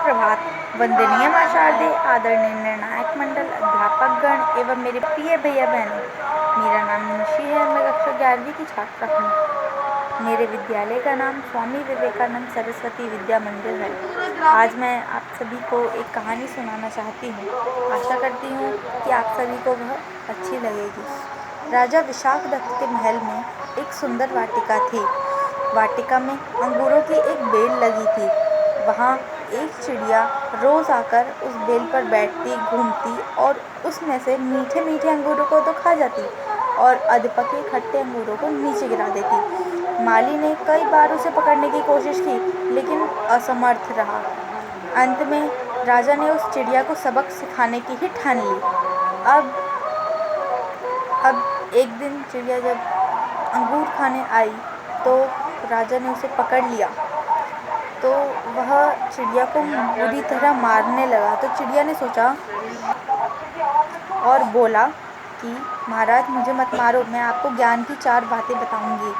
सुप्रभात। वंदनीय मां शारदे, आदरणीय निर्णायक मंडल, अध्यापकगण एवं मेरे प्रिय भैया बहनों, मेरा नाम निशी है। मैं कक्षा 11वीं की छात्रा हूँ। मेरे विद्यालय का नाम स्वामी विवेकानंद सरस्वती विद्या मंदिर है। आज मैं आप सभी को एक कहानी सुनाना चाहती हूँ। आशा करती हूँ कि आप सभी को वह अच्छी लगेगी। राजा विशाख दत्त के महल में एक सुंदर वाटिका थी। वाटिका में अंगूरों की एक बेल लगी थी। वहाँ एक चिड़िया रोज आकर उस बेल पर बैठती, घूमती और उसमें से मीठे मीठे अंगूरों को तो खा जाती और अधपके खट्टे अंगूरों को नीचे गिरा देती। माली ने कई बार उसे पकड़ने की कोशिश की, लेकिन असमर्थ रहा। अंत में राजा ने उस चिड़िया को सबक सिखाने की ही ठान ली। अब एक दिन चिड़िया जब अंगूर खाने आई तो राजा ने उसे पकड़ लिया, तो वह चिड़िया को बुरी तरह मारने लगा। तो चिड़िया ने सोचा और बोला कि महाराज, मुझे मत मारो, मैं आपको ज्ञान की 4 बातें बताऊंगी।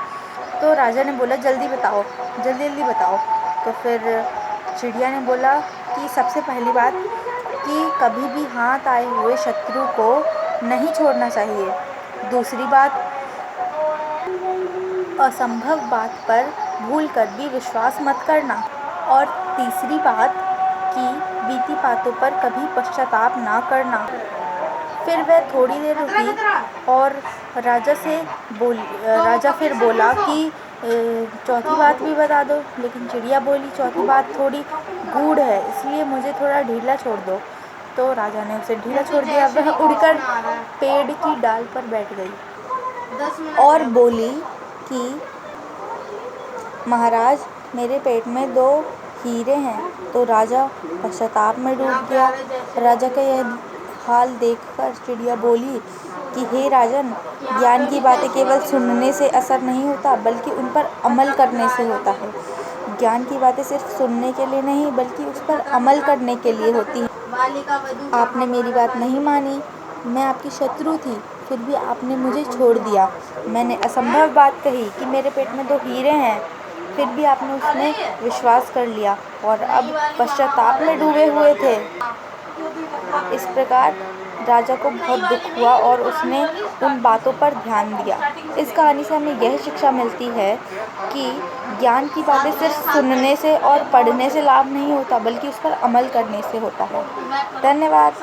तो राजा ने बोला, जल्दी बताओ, जल्दी जल्दी बताओ। तो फिर चिड़िया ने बोला कि सबसे पहली बात कि कभी भी हाथ आए हुए शत्रु को नहीं छोड़ना चाहिए। दूसरी बात, असंभव बात पर भूल कर भी विश्वास मत करना। और तीसरी बात कि बीती बातों पर कभी पश्चाताप ना करना। फिर वह थोड़ी देर रुकी और राजा फिर बोला कि चौथी बात भी बता दो। लेकिन चिड़िया बोली, चौथी बात थोड़ी गूढ़ है, इसलिए मुझे थोड़ा ढीला छोड़ दो। तो राजा ने उसे ढीला छोड़ दिया। वह उड़कर पेड़ की डाल पर बैठ गई और बोली कि महाराज, मेरे पेट में 2 हीरे हैं। तो राजा पश्चाताप में डूब गया। राजा का यह हाल देखकर चिड़िया बोली कि हे राजन, ज्ञान की बातें केवल सुनने से असर नहीं होता, बल्कि उन पर अमल करने से होता है। ज्ञान की बातें सिर्फ सुनने के लिए नहीं, बल्कि उस पर अमल करने के लिए होती हैं। आपने मेरी बात नहीं मानी। मैं आपकी शत्रु थी, फिर भी आपने मुझे छोड़ दिया। मैंने असंभव बात कही कि मेरे पेट में 2 हीरे हैं, फिर भी आपने उसमें विश्वास कर लिया और अब पश्चाताप में डूबे हुए थे। इस प्रकार राजा को बहुत दुख हुआ और उसने उन बातों पर ध्यान दिया। इस कहानी से हमें यह शिक्षा मिलती है कि ज्ञान की बातें सिर्फ सुनने से और पढ़ने से लाभ नहीं होता, बल्कि उस पर अमल करने से होता है। धन्यवाद।